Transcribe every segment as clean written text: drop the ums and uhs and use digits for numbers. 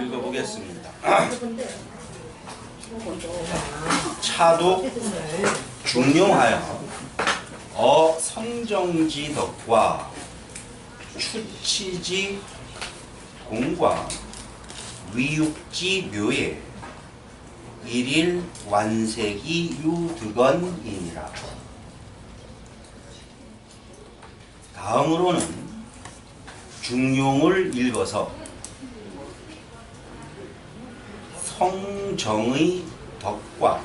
읽어보겠습니다. 차도 중용하여 성정지 덕과 추치지 공과 위육지 묘에 일일 완색이 유득언이니라. 다음으로는 중용을 읽어서 성정의 덕과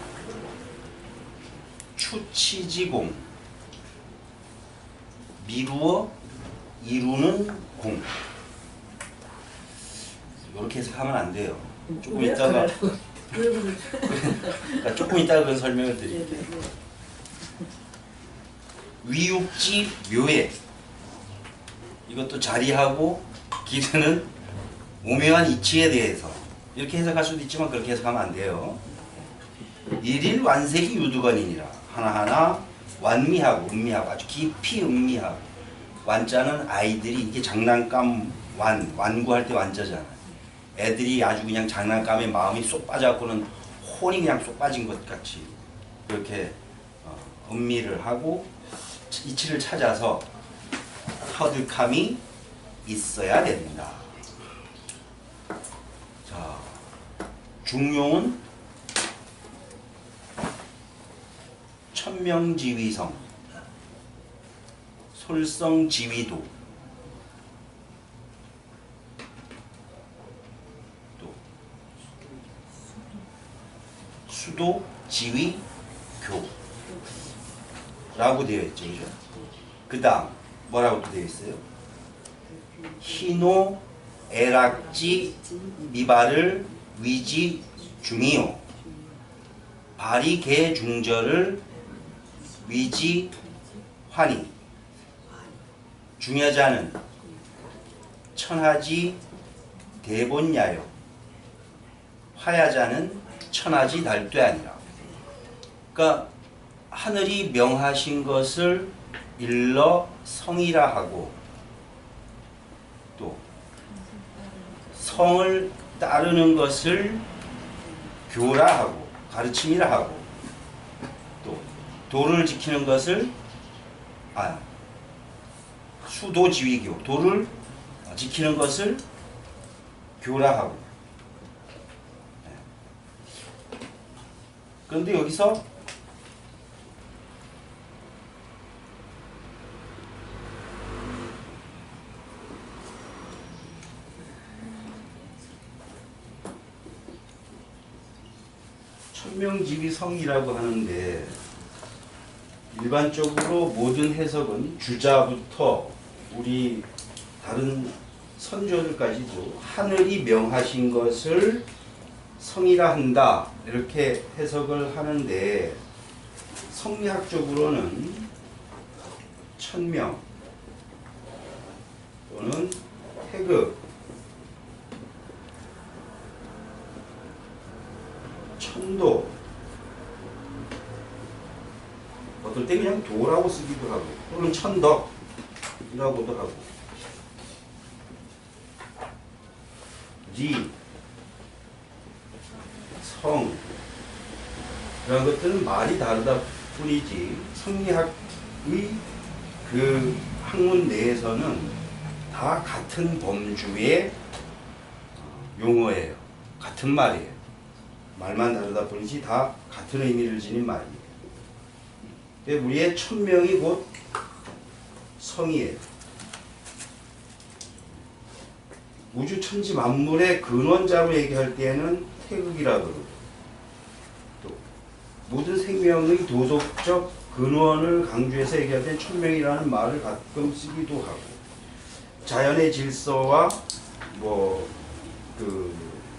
추치지공 미루어 이루는 공 이렇게 해석하면 안 돼요. 조금 이따가 그러니까 조금 이따가 그런 설명을 드릴게요. 위육지 묘에 이것도 자리하고 기르는 오묘한 이치에 대해서 이렇게 해석할 수도 있지만 그렇게 해석하면 안 돼요. 일일 완색이 유득언이니라. 하나하나 완미하고 음미하고 아주 깊이 음미하고, 완자는 아이들이 이렇게 장난감 완구할 때 완자잖아요. 애들이 아주 그냥 장난감에 마음이 쏙 빠져갖고는 혼이 그냥 쏙 빠진 것 같이 그렇게 음미를 하고 이치를 찾아서 터득함이 있어야 된다. 자, 중용은 천명지위성, 솔성지위도, 또 수도지위교라고 되어 있죠, 그죠? 그 다음 뭐라고 또 되어 있어요? 희노 애락지 미발을 위지 중이요 바리개 중절을 위지 환희. 중여자는 천하지 대본야요 화야자는 천하지 달되아니라. 그러니까 하늘이 명하신 것을 일러 성이라 하고, 또 성을 따르는 것을 교라 하고 가르침이라 하고, 또 도를 지키는 것을 수도지위교, 도를 지키는 것을 교라 하고. 그런데 여기서 천명지위성이라고 하는데 일반적으로 모든 해석은 주자부터 우리 다른 선조들까지도 하늘이 명하신 것을 성이라 한다 이렇게 해석을 하는데, 성리학적으로는 천명 또는 태극, 천도, 어떨 때 그냥 도라고 쓰기도 하고 또는 천덕이라고도 하고, 리, 성 이런 것들은 말이 다르다 뿐이지 성리학의 그 학문 내에서는 다 같은 범주의 용어예요. 같은 말이에요. 말만 다르다 뿐이지 다 같은 의미를 지닌 말이에요. 우리의 천명이 곧 성이에요. 우주 천지 만물의 근원자로 얘기할 때에는 태극이라 그러고, 또 모든 생명의 도덕적 근원을 강조해서 얘기할 때는 천명이라는 말을 가끔 쓰기도 하고, 자연의 질서와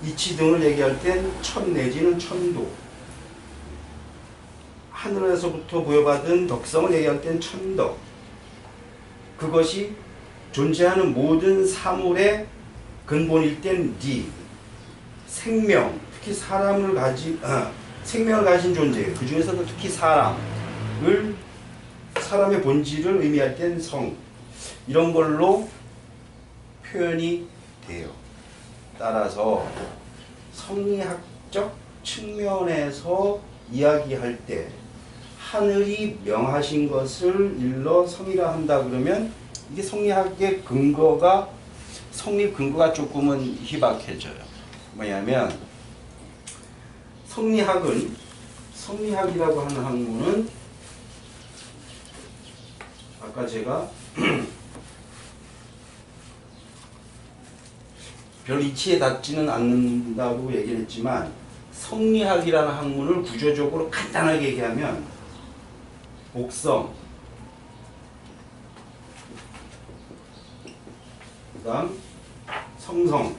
이치 등을 얘기할 땐 천 내지는 천도, 하늘에서부터 부여받은 덕성을 얘기할 땐 천덕, 그것이 존재하는 모든 사물의 근본일 땐 리, 생명, 특히 생명을 가진 존재, 그 중에서도 특히 사람의 본질을 의미할 땐 성, 이런 걸로 표현이 돼요. 따라서 성리학적 측면에서 이야기할 때 하늘이 명하신 것을 일러 성이라 한다 그러면 이게 성리학의 근거가 성립 근거가 조금은 희박해져요. 뭐냐면 성리학이라고 하는 학문은 아까 제가 별 이치에 닿지는 않는다고 얘기를 했지만 성리학이라는 학문을 구조적으로 간단하게 얘기하면 복성, 그 다음 성성,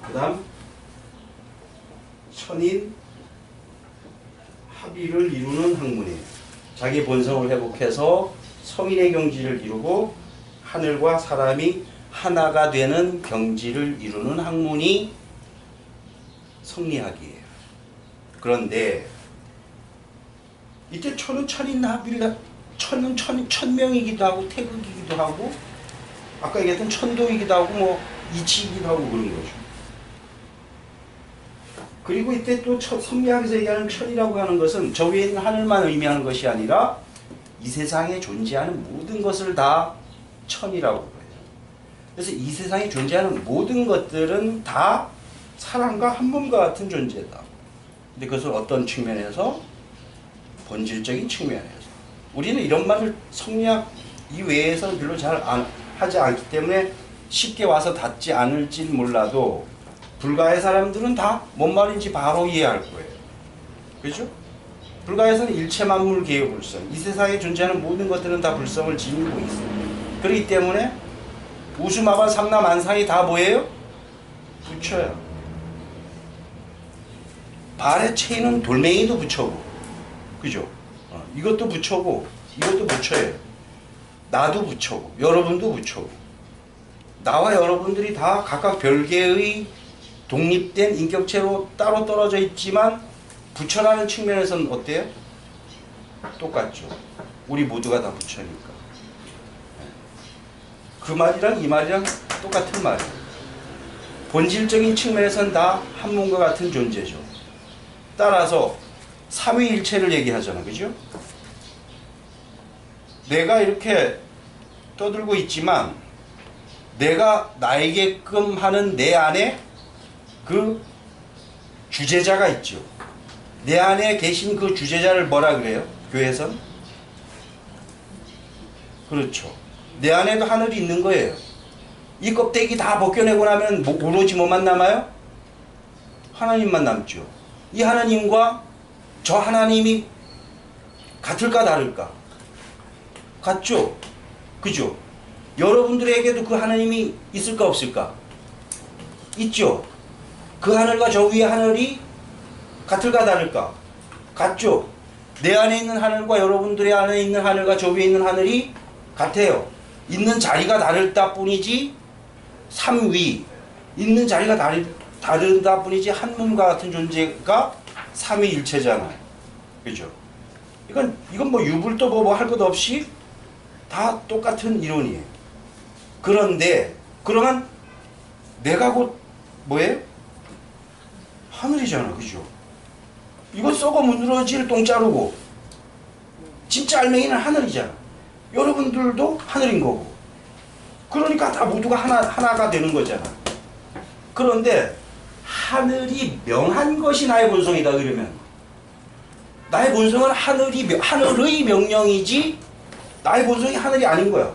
그 다음 천인 합의를 이루는 학문이에요. 자기 본성을 회복해서 성인의 경지를 이루고 하늘과 사람이 하나가 되는 경지를 이루는 학문이 성리학이에요. 그런데 이때 천은 천인 합의를 천은 천명이기도 하고 태극이기도 하고 아까 얘기했던 천도이기도 하고 뭐 이치이기도 하고 그런 거죠. 그리고 이때 또 성리학에서 얘기하는 천이라고 하는 것은 저 위에 있는 하늘만 의미하는 것이 아니라 이 세상에 존재하는 모든 것을 다 천이라고 해요. 그래서 이 세상에 존재하는 모든 것들은 다 사람과 한 몸과 같은 존재다. 근데 그것을 어떤 측면에서? 본질적인 측면에서. 우리는 이런 말을 성리학 이외에서는 별로 잘 하지 않기 때문에 쉽게 와서 닿지 않을지 몰라도 불가의 사람들은 다 뭔 말인지 바로 이해할 거예요. 그죠? 불가에서는 일체 만물 개요 불성. 이 세상에 존재하는 모든 것들은 다 불성을 지니고 있어요. 그렇기 때문에 우수마발 삼라만상이 다 뭐예요? 부처야. 발의 체인은 돌멩이도 부처고, 그죠? 이것도 부처고, 이것도 부처예요. 나도 부처고, 여러분도 부처고. 나와 여러분들이 다 각각 별개의 독립된 인격체로 따로 떨어져 있지만 부처라는 측면에서는 어때요? 똑같죠. 우리 모두가 다 부처니까. 그 말이랑 이 말이랑 똑같은 말이에요. 본질적인 측면에서는 다 한 몸과 같은 존재죠. 따라서 삼위일체를 얘기하잖아. 그죠? 내가 이렇게 떠들고 있지만 내가 나에게끔 하는 내 안에 그 주제자가 있죠. 내 안에 계신 그 주제자를 뭐라 그래요? 교회에선? 그렇죠. 내 안에도 하늘이 있는 거예요. 이 껍데기 다 벗겨내고 나면 오로지 뭐만 남아요? 하나님만 남죠. 이 하나님과 저 하나님이 같을까 다를까? 같죠? 그죠? 여러분들에게도 그 하나님이 있을까 없을까? 있죠? 그 하늘과 저 위의 하늘이 같을까 다를까? 같죠? 내 안에 있는 하늘과 여러분들의 안에 있는 하늘과 저 위에 있는 하늘이 같아요. 있는 자리가 다르다 뿐이지 삼위 있는 자리가 다르다 뿐이지 한 몸과 같은 존재가 삼위일체잖아요. 그죠? 이건 뭐 유불도 뭐 할 것 없이 다 똑같은 이론이에요. 그런데 그러면 내가 곧 뭐예요? 하늘이잖아. 그죠? 이거 썩어 무너질 똥자루고 진짜 알맹이는 하늘이잖아. 여러분들도 하늘인 거고. 그러니까 다 모두가 하나가 되는 거잖아. 그런데 하늘이 명한 것이 나의 본성이다 그러면 나의 본성은 하늘의 명령이지 나의 본성이 하늘이 아닌 거야.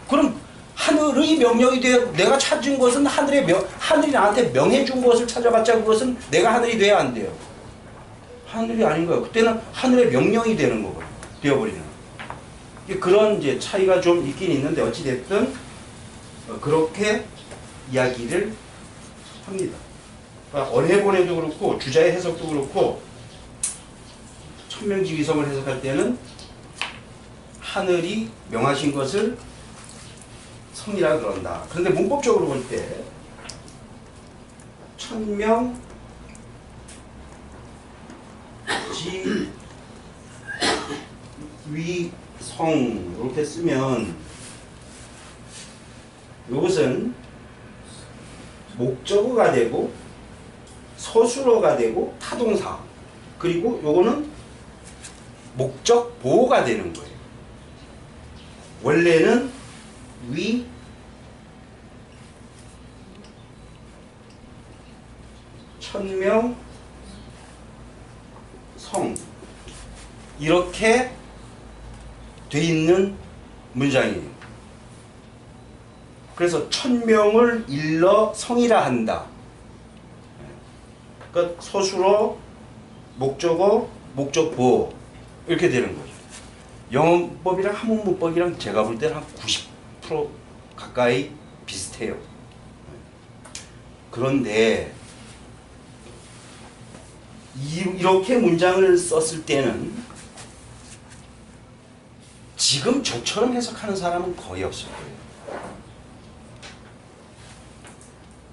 그럼 하늘의 명령이 되어 내가 찾은 것은 하늘이 나한테 명해준 것을 찾아봤자 그것은 내가 하늘이 돼야 안 돼요. 하늘이 아닌 거야. 그때는 하늘의 명령이 되는 거고 되어버리는. 그런 이제 차이가 좀 있긴 있는데 어찌됐든 그렇게 이야기를 합니다. 그러니까 언해본에도 그렇고 주자의 해석도 그렇고 천명지위성을 해석할 때는 하늘이 명하신 것을 성리라 그런다. 그런데 문법적으로 볼 때 천명 지 위 성 이렇게 쓰면 이것은 목적어가 되고 서술어가 되고 타동사, 그리고 요거는 목적 보호가 되는 거예요. 원래는 위, 천명, 성 이렇게 돼 있는 문장이에요. 그래서 천명을 일러 성이라 한다. 그러니까 서술어, 목적어, 목적보호 이렇게 되는 거죠. 영어법이랑 한문문법이랑 제가 볼 때는 한 90% 가까이 비슷해요. 그런데 이렇게 문장을 썼을 때는 지금 저처럼 해석하는 사람은 거의 없을 거예요.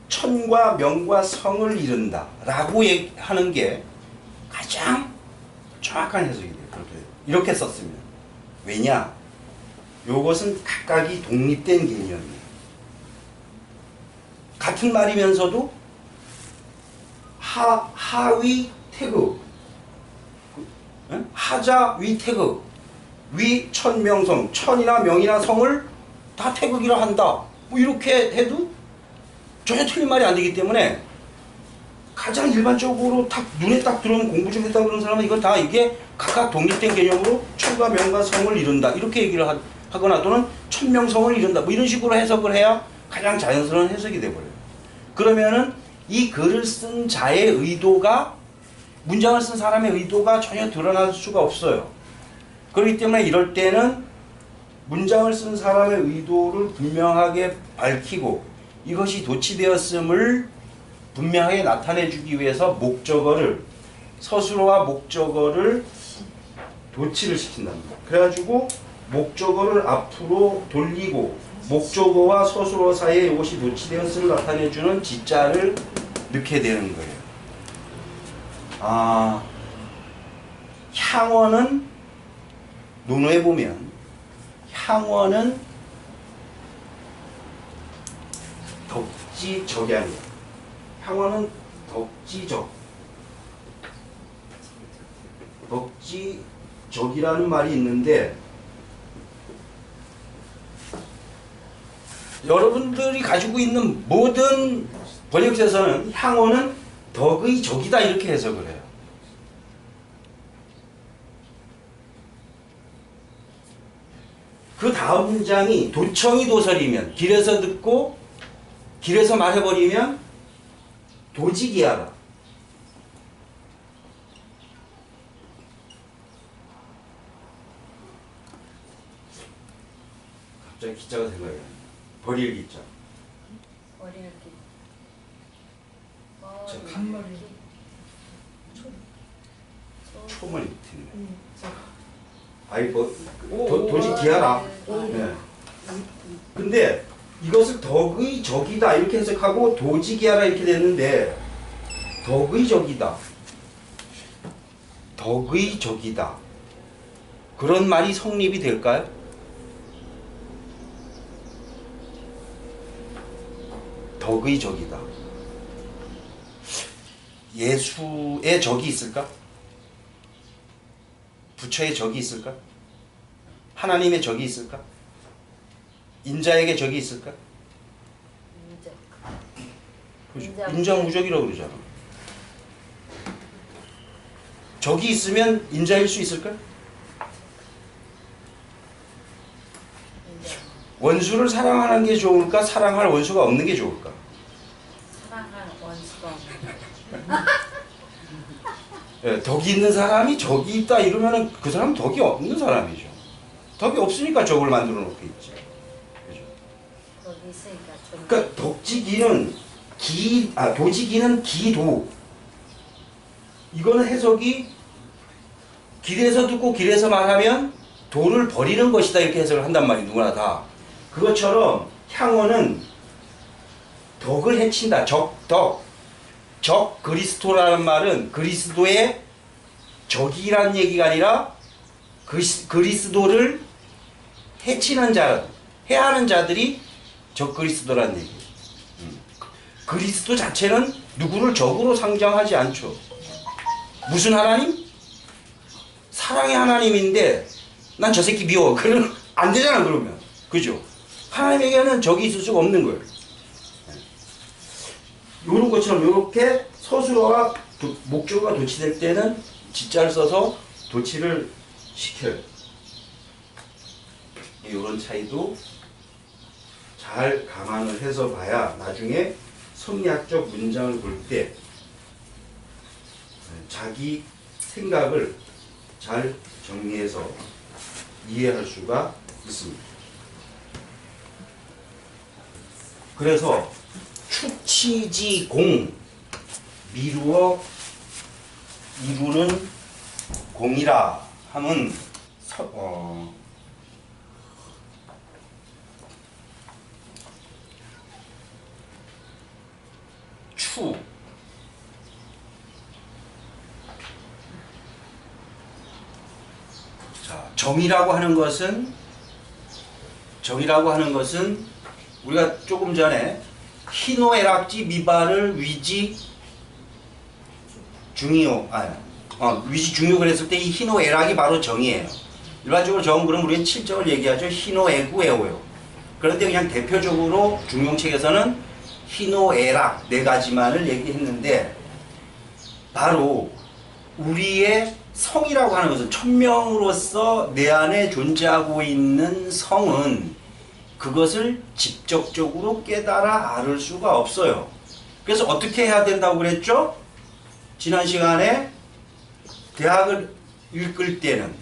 천과 명과 성을 이룬다 라고 하는 게 가장 정확한 해석이 돼요. 이렇게 썼으면. 왜냐? 요것은 각각이 독립된 개념이에요. 같은 말이면서도 하위 태극, 하자 위 태극, 위 천명성, 천이나 명이나 성을 다 태극이라 한다. 뭐 이렇게 해도 전혀 틀린 말이 안 되기 때문에 가장 일반적으로 딱 눈에 딱 들어오는 공부 좀 했다 그러는 사람은 이건 다 이게 각각 독립된 개념으로 천과 명과 성을 이룬다 이렇게 얘기를 하거나 또는 천명성을 이룬다 뭐 이런 식으로 해석을 해야 가장 자연스러운 해석이 돼버려요. 그러면은 이 글을 쓴 자의 의도가, 문장을 쓴 사람의 의도가 전혀 드러날 수가 없어요. 그렇기 때문에 이럴 때는 문장을 쓴 사람의 의도를 분명하게 밝히고 이것이 도치되었음을 분명하게 나타내주기 위해서 목적어를, 서술어와 목적어를 도치를 시킨답니다. 그래가지고 목적어를 앞으로 돌리고 목적어와 서술어 사이에 이것이 도치되었음을 나타내주는 지자를 넣게 되는 거예요. 향원은 논어에 보면 향원은 덕지적이 아니에요. 향원은 덕지적. 덕지적이라는 말이 있는데 여러분들이 가지고 있는 모든 번역서에서는 향원은 덕의 적이다 이렇게 해석을 해요. 그 다음 문장이 도청이 도설이면, 길에서 듣고 길에서 말해버리면 도지기하라. 갑자기 기자가 생각이 나요. 버릴 기자. 버릴 기. 한머리. 초문이 붙이네. 아이 도지기하라. 네. 근데 이것을 덕의 적이다 이렇게 해석하고 도지기하라 이렇게 됐는데 덕의 적이다. 덕의 적이다. 그런 말이 성립이 될까요? 덕의 적이다. 예수의 적이 있을까? 부처의 적이 있을까? 하나님의 적이 있을까? 인자에게 적이 있을까? 인자무적이라고 그러잖아. 적이 있으면 인자일 수 있을까? 원수를 사랑하는 게 좋을까? 사랑할 원수가 없는 게 좋을까? 사랑하는 원수가 없는. 예, 덕이 있는 사람이 적이 있다 이러면은 그 사람은 덕이 없는 사람이죠. 덕이 없으니까 적을 만들어 놓고 있지. 그죠? 거기 있으니까 좀. 그러니까 덕지기는 도지기는 기도. 이거는 해석이 길에서 듣고 길에서 말하면 도를 버리는 것이다 이렇게 해석을 한단 말이에요. 누구나 다. 그것처럼 향원은 덕을 해친다. 적 그리스도라는 말은 그리스도의 적이라는 얘기가 아니라 그리스도를 해치는 자, 해하는 자들이 적그리스도란 얘기예요. 그리스도 자체는 누구를 적으로 상정하지 않죠. 무슨 하나님? 사랑의 하나님인데 난 저 새끼 미워. 그러면 안 되잖아 그러면. 그죠? 하나님에게는 적이 있을 수가 없는 거예요. 요런 것처럼 요렇게 서술어와 목적어가 도치될 때는 지자를 써서 도치를 시켜요. 요런 차이도 잘 감안을 해서 봐야 나중에 성리학적 문장을 볼 때 자기 생각을 잘 정리해서 이해할 수가 있습니다. 그래서 축치지공 미루어 이루는 공이라 함은 추 자, 정이라고 하는 것은 우리가 조금 전에 희노애락지 미반을 위지 중요 위지 중요 그랬을 때 이 희노애락이 바로 정이에요. 일반적으로 정은 그럼 우리는 칠정을 얘기하죠. 희노애구 애오요. 그런데 그냥 대표적으로 중용책에서는 희노애락 네 가지만을 얘기했는데 바로 우리의 성이라고 하는 것은 천명으로서 내 안에 존재하고 있는 성은 그것을 직접적으로 깨달아 앓을 수가 없어요. 그래서 어떻게 해야 된다고 그랬죠? 지난 시간에 대학을 읽을 때는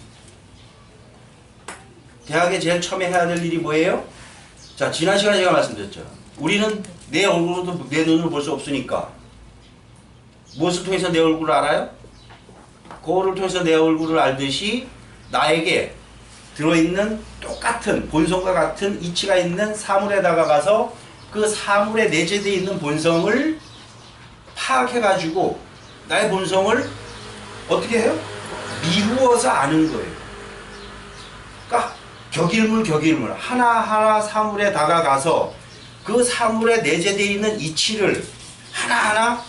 대학에 제일 처음에 해야 될 일이 뭐예요? 자, 지난 시간에 제가 말씀드렸죠. 우리는 내 얼굴로도 내 눈을 볼 수 없으니까 무엇을 통해서 내 얼굴을 알아요? 거울을 통해서 내 얼굴을 알듯이 나에게 들어있는 똑같은 본성과 같은 이치가 있는 사물에 다가가서 그 사물에 내재되어 있는 본성을 파악해가지고 나의 본성을 어떻게 해요? 미루어서 아는 거예요. 그러니까 격일물 하나하나 사물에 다가가서 그 사물에 내재되어 있는 이치를 하나하나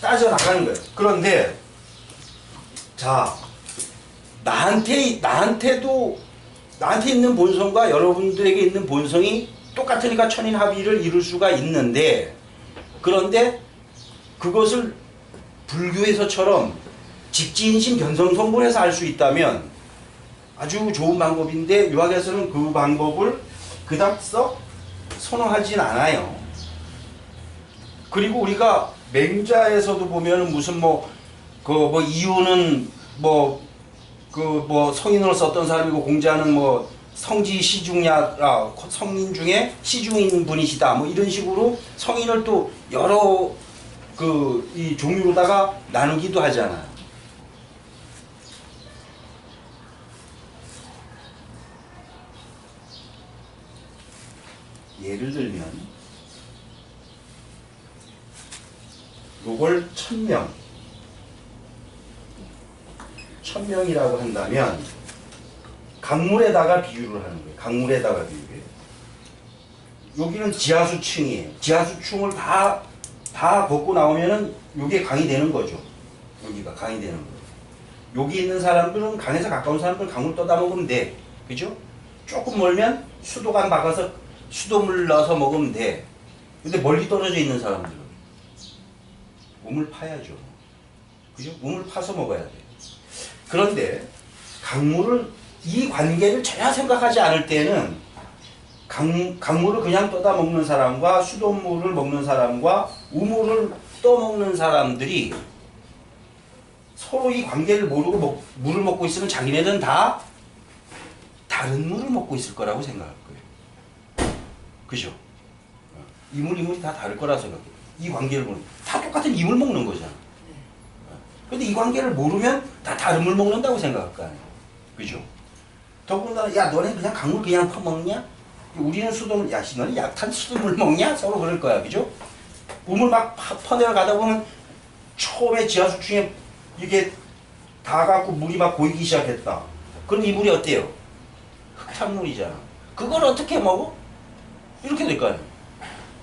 따져나가는 거예요. 그런데 자, 나한테 있는 본성과 여러분들에게 있는 본성이 똑같으니까 천인합의를 이룰 수가 있는데, 그런데 그것을 불교에서처럼 직지인심 견성성불해서 알 수 있다면 아주 좋은 방법인데 유학에서는 그 방법을 그닥 썩 선호하진 않아요. 그리고 우리가 맹자에서도 보면은 무슨 이유는 성인으로 썼던 사람이고 공자는 성지 시중야 성인 중에 시중인 분이시다 이런 식으로 성인을 또 여러 이 종류로다가 나누기도 하잖아요. 예를 들면 요걸 천명이라고 한다면 강물에다가 비유를 하는 거예요. 강물에다가 비유해요. 여기는 지하수층이에요. 지하수층을 다 걷고 나오면은 요게 강이 되는 거죠. 여기가 강이 되는 거예요. 여기 있는 사람들은 강에서 가까운 사람들은 강물 떠다 먹으면 돼. 그죠? 조금 멀면 수도관 박아서 수돗물 넣어서 먹으면 돼. 근데 멀리 떨어져 있는 사람들은 우물 파야죠. 그죠? 우물 파서 먹어야 돼. 그런데 강물을 이 관계를 전혀 생각하지 않을 때는 강물을 그냥 떠다 먹는 사람과 수돗물을 먹는 사람과 우물을 떠먹는 사람들이 서로 이 관계를 모르고 물을 먹고 있으면 자기네들은 다 다른 물을 먹고 있을 거라고 생각할 거예요. 그죠? 이물이 다 다를 거라 생각해요. 이 관계를 모르면 다 똑같은 이물 먹는 거잖아. 근데 이 관계를 모르면 다 다른 물 먹는다고 생각할 거 아니에요. 그죠? 더군다나 야 너네 그냥 강물 그냥 퍼먹냐? 우리는 수돗물 너는 약탄 수돗물 먹냐? 서로 그럴 거야. 그죠? 우물 막 퍼내려 가다 보면 처음에 지하수층에 이게 다 갖고 물이 막 고이기 시작했다. 그럼 이 물이 어때요? 찬물이잖아. 그걸 어떻게 먹어? 이렇게 될 거 아니야.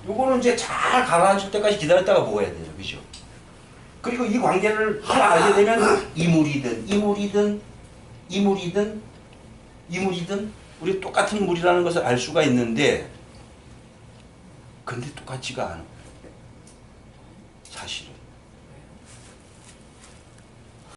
요거는 이제 잘 가라앉을 때까지 기다렸다가 먹어야 돼요. 그죠? 그리고 이 관계를 하나 알게 되면 이물이든 우리 똑같은 물이라는 것을 알 수가 있는데 근데 똑같지가 않아. 사실은.